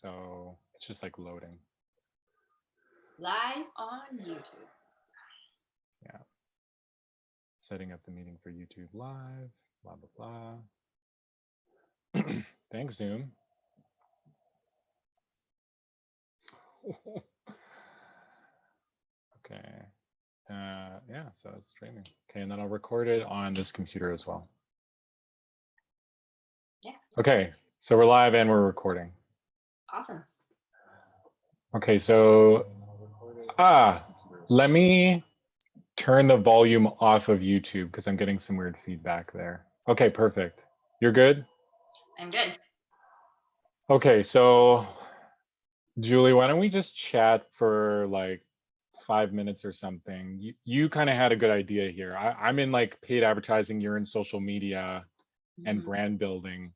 so it's just like loading. Live on YouTube. Yeah. Setting up the meeting for YouTube Live, blah, blah, blah. Thanks, Zoom. Okay. Yeah, so it's streaming. Okay, and then I'll record it on this computer as well. Yeah. Okay, so we're live and we're recording. Awesome. Okay, so let me turn the volume off of YouTube because I'm getting some weird feedback there. Okay, perfect. You're good? I'm good. Okay, so Julie, why don't we just chat for like 5 minutes or something? You kind of had a good idea here. I'm in like paid advertising, you're in social media and brand building.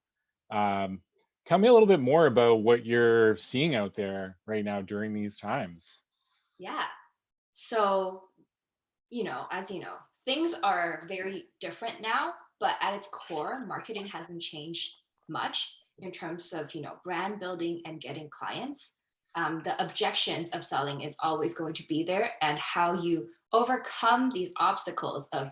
Tell me a little bit more about what you're seeing out there right now during these times. Yeah. So, as you know, things are very different now, but at its core, marketing hasn't changed much in terms of, brand building and getting clients. The objections of selling is always going to be there, and how you overcome these obstacles of,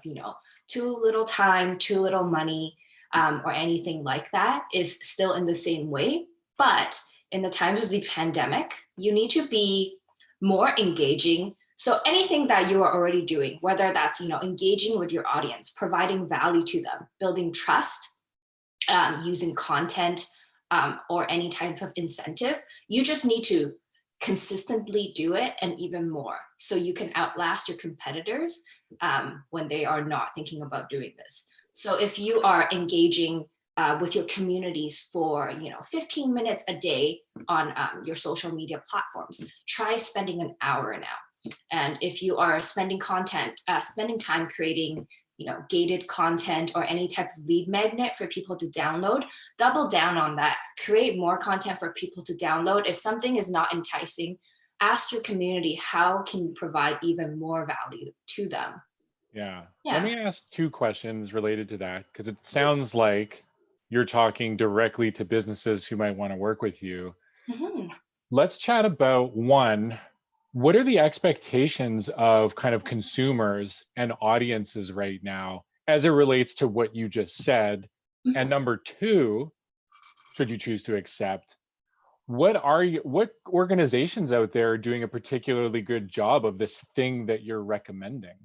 too little time, too little money, or anything like that is still in the same way. But in the times of the pandemic, you need to be more engaging. So anything that you are already doing, whether that's, engaging with your audience, providing value to them, building trust, using content, or any type of incentive, you just need to consistently do it, and even more, so you can outlast your competitors when they are not thinking about doing this. So if you are engaging with your communities for 15 minutes a day on your social media platforms, try spending an hour now. And if you are spending time creating gated content or any type of lead magnet for people to download, double down on that. Create more content for people to download. If something is not enticing, ask your community how can you provide even more value to them. Yeah. Let me ask 2 questions related to that, because it sounds like you're talking directly to businesses who might want to work with you. Let's chat about one. What are the expectations of kind of consumers and audiences right now as it relates to what you just said? And number 2, should you choose to accept, what organizations out there are doing a particularly good job of this thing that you're recommending?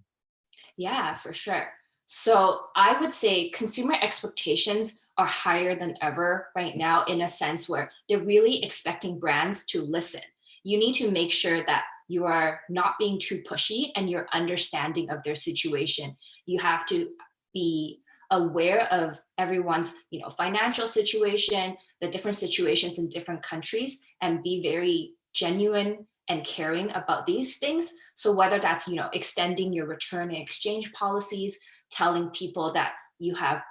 Yeah, for sure. So I would say consumer expectations are higher than ever right now, in a sense where they're really expecting brands to listen. You need to make sure that you are not being too pushy and you're understanding of their situation. You have to be aware of everyone's financial situation, the different situations in different countries, and be very genuine and caring about these things. So whether that's extending your return and exchange policies, telling people that you have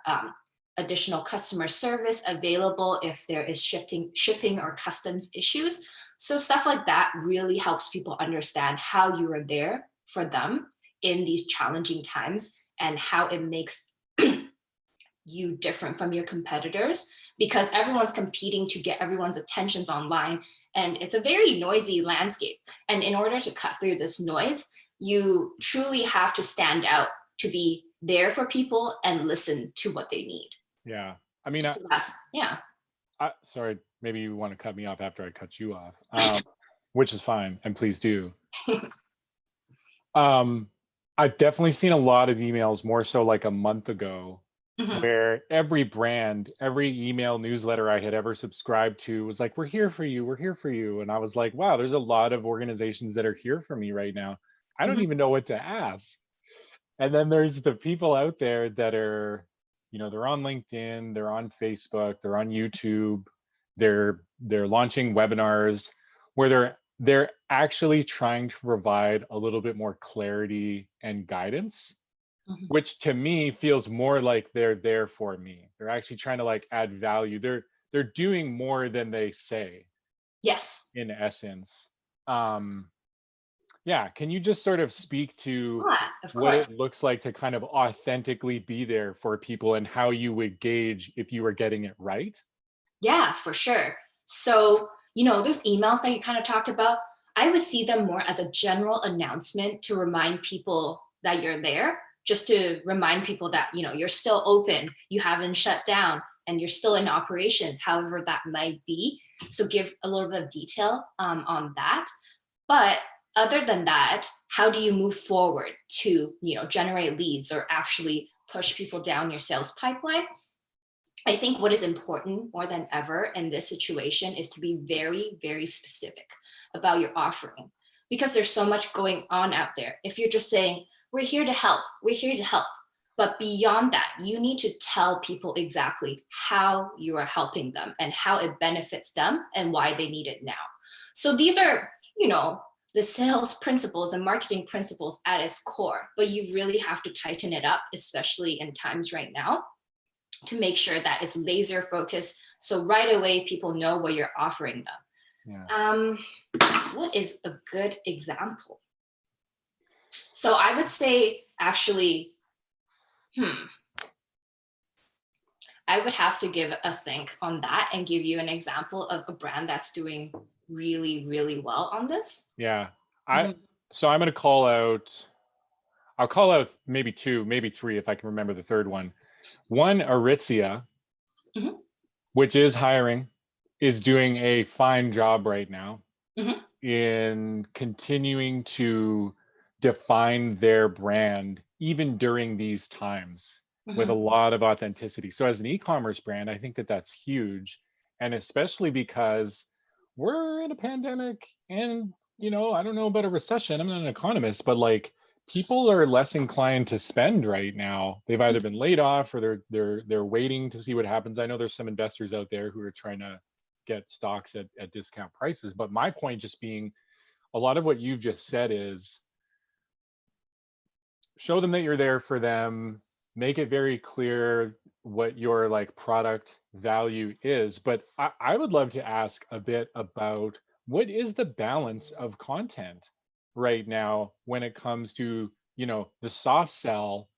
additional customer service available if there is shipping or customs issues. So stuff like that really helps people understand how you are there for them in these challenging times, and how it makes you different from your competitors, because everyone's competing to get everyone's attentions online. And it's a very noisy landscape. And in order to cut through this noise, you truly have to stand out, to be there for people and listen to what they need. Yeah. I mean, sorry, maybe you want to cut me off after I cut you off, which is fine. And please do. I've definitely seen a lot of emails, more so like a month ago, where every brand, every email newsletter I had ever subscribed to was like, we're here for you, we're here for you. And I was like, wow, there's a lot of organizations that are here for me right now. I don't even know what to ask. And then there's the people out there that are, they're on LinkedIn, they're on Facebook, they're on YouTube, they're launching webinars where they're actually trying to provide a little bit more clarity and guidance, which to me feels more like they're there for me. They're actually trying to like add value. They're doing more than they say. Yes. In essence. Yeah, can you just sort of speak to what it looks like to kind of authentically be there for people, and how you would gauge if you were getting it right? Yeah, for sure. So those emails that you kind of talked about, I would see them more as a general announcement to remind people that you're there, just to remind people that, you're still open, you haven't shut down, and you're still in operation, however that might be. So give a little bit of detail on that. But other than that, how do you move forward to, generate leads or actually push people down your sales pipeline? I think what is important more than ever in this situation is to be very, very specific about your offering, because there's so much going on out there. If you're just saying, we're here to help, we're here to help, but beyond that, you need to tell people exactly how you are helping them and how it benefits them and why they need it now. So these are, the sales principles and marketing principles at its core, but you really have to tighten it up, especially in times right now, to make sure that it's laser focused. So right away, people know what you're offering them. Yeah. What is a good example? So I would say, actually, I would have to give a think on that and give you an example of a brand that's doing really, really well on this. Yeah. Mhm. So I'm going to call out, I'll call out maybe two, maybe three, if I can remember the third one. One, Aritzia, Mhm. which is hiring, is doing a fine job right now Mhm. in continuing to define their brand, even during these times, with a Mhm. lot of authenticity. So as an e-commerce brand, I think that that's huge. And especially because we're in a pandemic and, I don't know about a recession. I'm not an economist, but like people are less inclined to spend right now. They've either been laid off or they're waiting to see what happens. I know there's some investors out there who are trying to get stocks at discount prices. But my point just being, a lot of what you've just said is show them that you're there for them, make it very clear what your like product value is. But I would love to ask a bit about what is the balance of content right now when it comes to, the soft sell,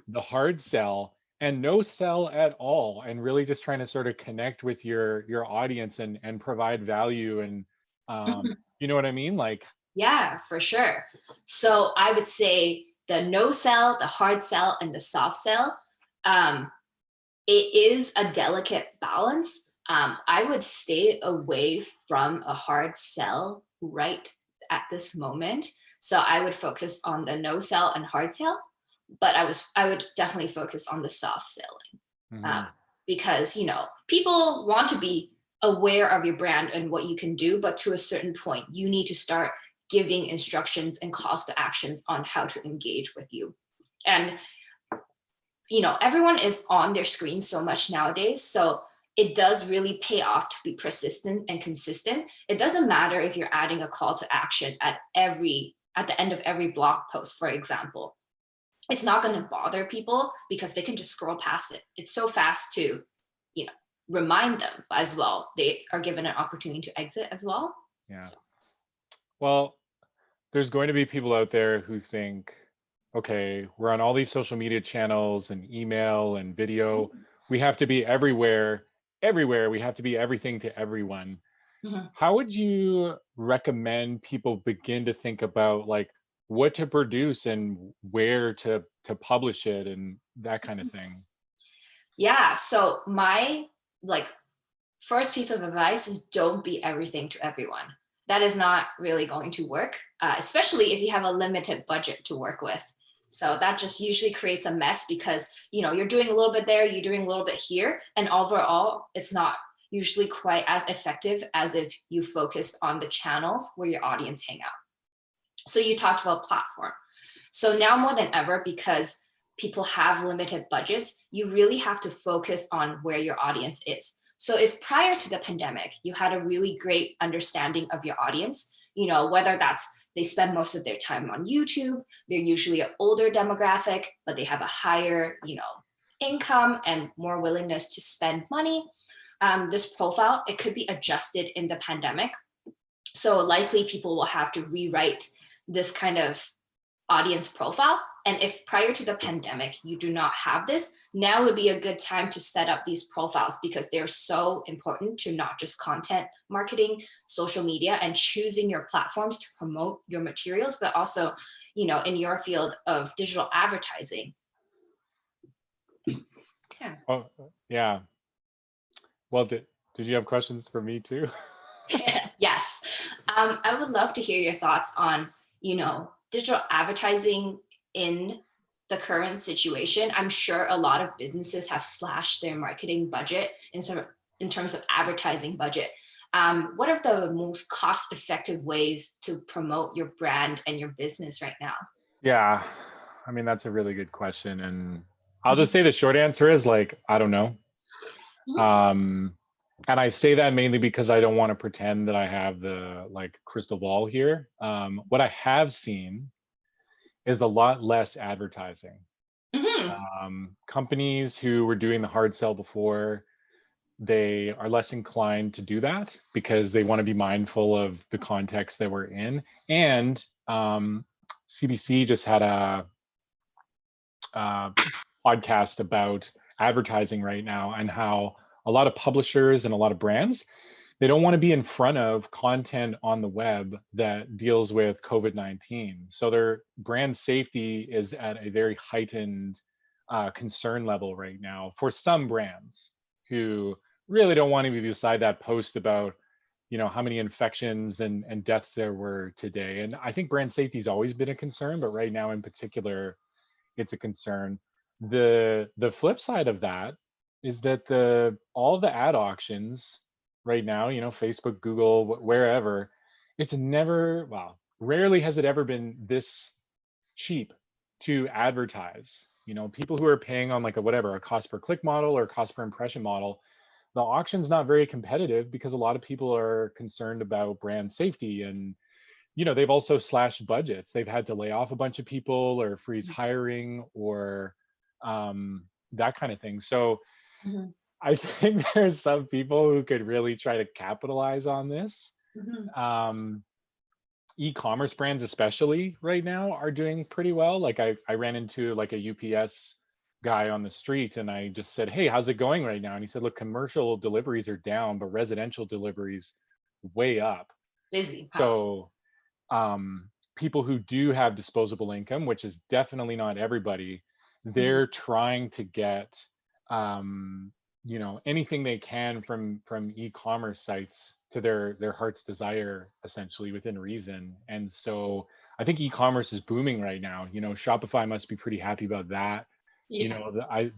the hard sell, and no sell at all, and really just trying to sort of connect with your audience and provide value and Mhm. you know what I mean? Like, Yeah, for sure. So I would say the no sell, the hard sell, and the soft sell, um, it is a delicate balance. I would stay away from a hard sell right at this moment. So I would focus on the no sell and hard sell, but I would definitely focus on the soft selling, mhm, because people want to be aware of your brand and what you can do, but to a certain point, you need to start giving instructions and calls to actions on how to engage with you. And everyone is on their screen so much nowadays. So it does really pay off to be persistent and consistent. It doesn't matter if you're adding a call to action at the end of every blog post, for example. It's not going to bother people because they can just scroll past it. It's so fast to, you know, remind them as well. They are given an opportunity to exit as well. yeah. So, Well, there's going to be people out there who think, okay, we're on all these social media channels and email and video. We have to be everywhere, everywhere. We have to be everything to everyone. mhm. How would you recommend people begin to think about like what to produce and where to publish it and that kind of thing? Yeah. So my like first piece of advice is don't be everything to everyone. That is not really going to work, especially if you have a limited budget to work with. So that just usually creates a mess because you're doing a little bit there, you're doing a little bit here, and overall, it's not usually quite as effective as if you focused on the channels where your audience hang out. So you talked about platform. So now more than ever, because people have limited budgets, you really have to focus on where your audience is. So if prior to the pandemic, you had a really great understanding of your audience, whether that's they spend most of their time on YouTube, they're usually an older demographic, but they have a higher, income and more willingness to spend money. This profile, it could be adjusted in the pandemic. So likely people will have to rewrite this kind of audience profile And if prior to the pandemic, you do not have this, now would be a good time to set up these profiles because they're so important to not just content marketing, social media, and choosing your platforms to promote your materials, but also, in your field of digital advertising. Yeah. Oh, yeah. Well, did you have questions for me too? Yes. I would love to hear your thoughts on, digital advertising in the current situation. I'm sure a lot of businesses have slashed their marketing budget in terms of advertising budget. What are the most cost-effective ways to promote your brand and your business right now? Yeah, I mean, that's a really good question. And I'll just Mhm, say the short answer is like, I don't know. mhm, Um, and I say that mainly because I don't want to pretend that I have the like crystal ball here. What I have seen is a lot less advertising. mhm, Companies who were doing the hard sell before, they are less inclined to do that because they want to be mindful of the context that we're in. And CBC just had a podcast about advertising right now and how a lot of publishers and a lot of brands, they don't want to be in front of content on the web that deals with COVID-19. So their brand safety is at a very heightened concern level right now for some brands who really don't want to be beside that post about how many infections and deaths there were today. And I think brand safety has always been a concern, but right now in particular, it's a concern. The flip side of that is that the all the ad auctions right now, Facebook, Google, wherever, it's never, well, rarely has it ever been this cheap to advertise. People who are paying on like a cost per click model or cost per impression model, the auction's not very competitive because a lot of people are concerned about brand safety. And they've also slashed budgets. They've had to lay off a bunch of people or freeze hiring or that kind of thing. So mhm, I think there's some people who could really try to capitalize on this. mhm, Um, E-commerce brands, especially right now, are doing pretty well. Like I ran into like a UPS guy on the street and I just said, "Hey, how's it going right now?" And he said, "Look, commercial deliveries are down, but residential deliveries way up." busy. Wow. So people who do have disposable income, which is definitely not everybody, Mhm, they're trying to get anything they can from e-commerce sites to their heart's desire, essentially within reason. And so I think e-commerce is booming right now. Shopify must be pretty happy about that. yeah.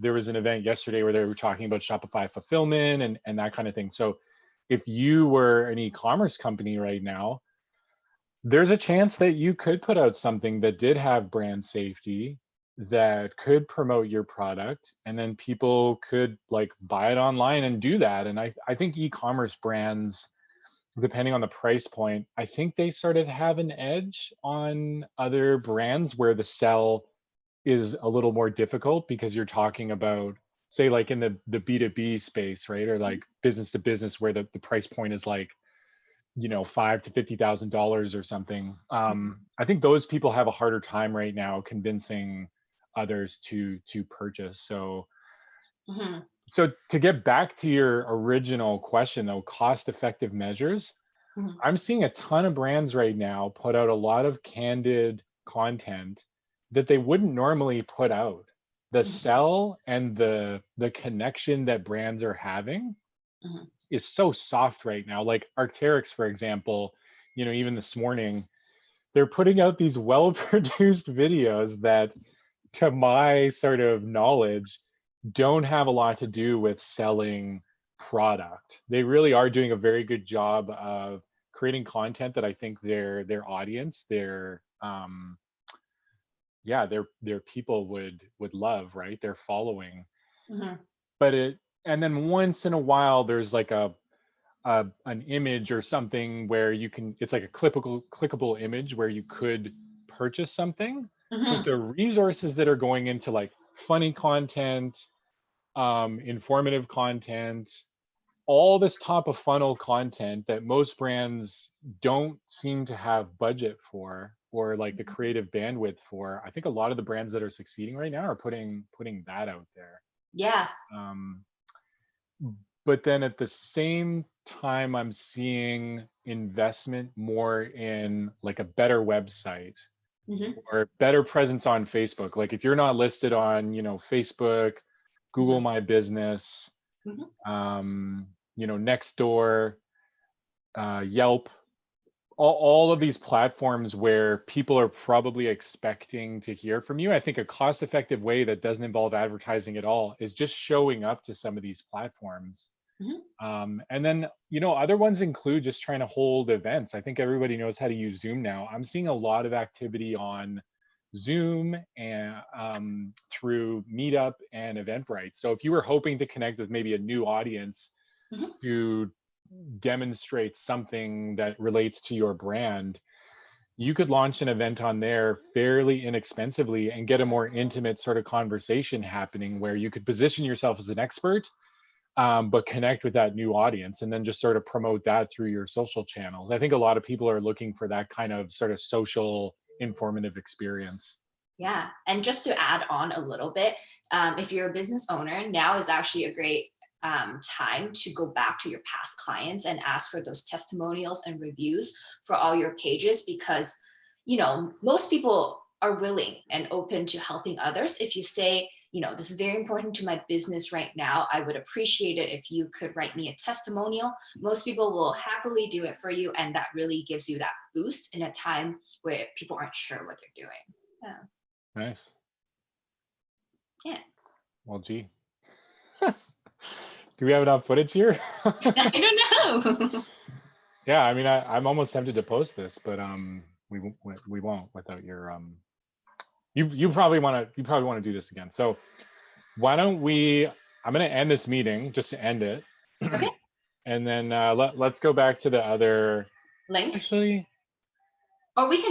There was an event yesterday where they were talking about Shopify fulfillment and that kind of thing. So if you were an e-commerce company right now, there's a chance that you could put out something that did have brand safety that could promote your product and then people could like buy it online and do that. And I think e-commerce brands, depending on the price point, I think they sort of have an edge on other brands where the sell is a little more difficult because you're talking about, say, like in the B2B space, right? Or like business to business where the price point is like $5 to $50,000 or something. I think those people have a harder time right now convincing others to purchase. Mhm, So to get back to your original question though, cost-effective measures, mhm, I'm seeing a ton of brands right now put out a lot of candid content that they wouldn't normally put out. The mhm, sell and the connection that brands are having mhm, is so soft right now. Like Arc'teryx, for example, even this morning, they're putting out these well-produced videos that, to my sort of knowledge, don't have a lot to do with selling product. They really are doing a very good job of creating content that I think their audience, their people would love, right? Their following. mhm, But and then once in a while there's like an image or something where it's like a clickable image where you could purchase something, but mhm, the resources that are going into like funny content, informative content, all this top of funnel content that most brands don't seem to have budget for or like the creative bandwidth for. I think a lot of the brands that are succeeding right now are putting that out there. Yeah. Um, but then at the same time, I'm seeing investment more in like a better website Hmm. or better presence on Facebook. Like if you're not listed on, Facebook, Google Hmm. My Business, Hmm. Nextdoor, Yelp, all of these platforms where people are probably expecting to hear from you. I think a cost-effective way that doesn't involve advertising at all is just showing up to some of these platforms. Hmm. And then, other ones include just trying to hold events. I think everybody knows how to use Zoom now. I'm seeing a lot of activity on Zoom and through Meetup and Eventbrite. So if you were hoping to connect with maybe a new audience Hmm. to demonstrate something that relates to your brand, you could launch an event on there fairly inexpensively and get a more intimate sort of conversation happening where you could position yourself as an expert, but connect with that new audience and then just sort of promote that through your social channels. I think a lot of people are looking for that kind of sort of social informative experience. Yeah. And just to add on a little bit, if you're a business owner, now is actually a great time to go back to your past clients and ask for those testimonials and reviews for all your pages, because, most people are willing and open to helping others. If you say, this is very important to my business right now, I would appreciate it if you could write me a testimonial. Most people will happily do it for you. And that really gives you that boost in a time where people aren't sure what they're doing. Yeah. Nice. Yeah. Well, gee. Do we have enough footage here? I don't know. Yeah, I mean, I'm almost tempted to post this, but we won't without your you probably want to do this again. So why don't we? I'm gonna end this meeting just to end it, Okay. and then let's go back to the other. Link. Actually, Or we can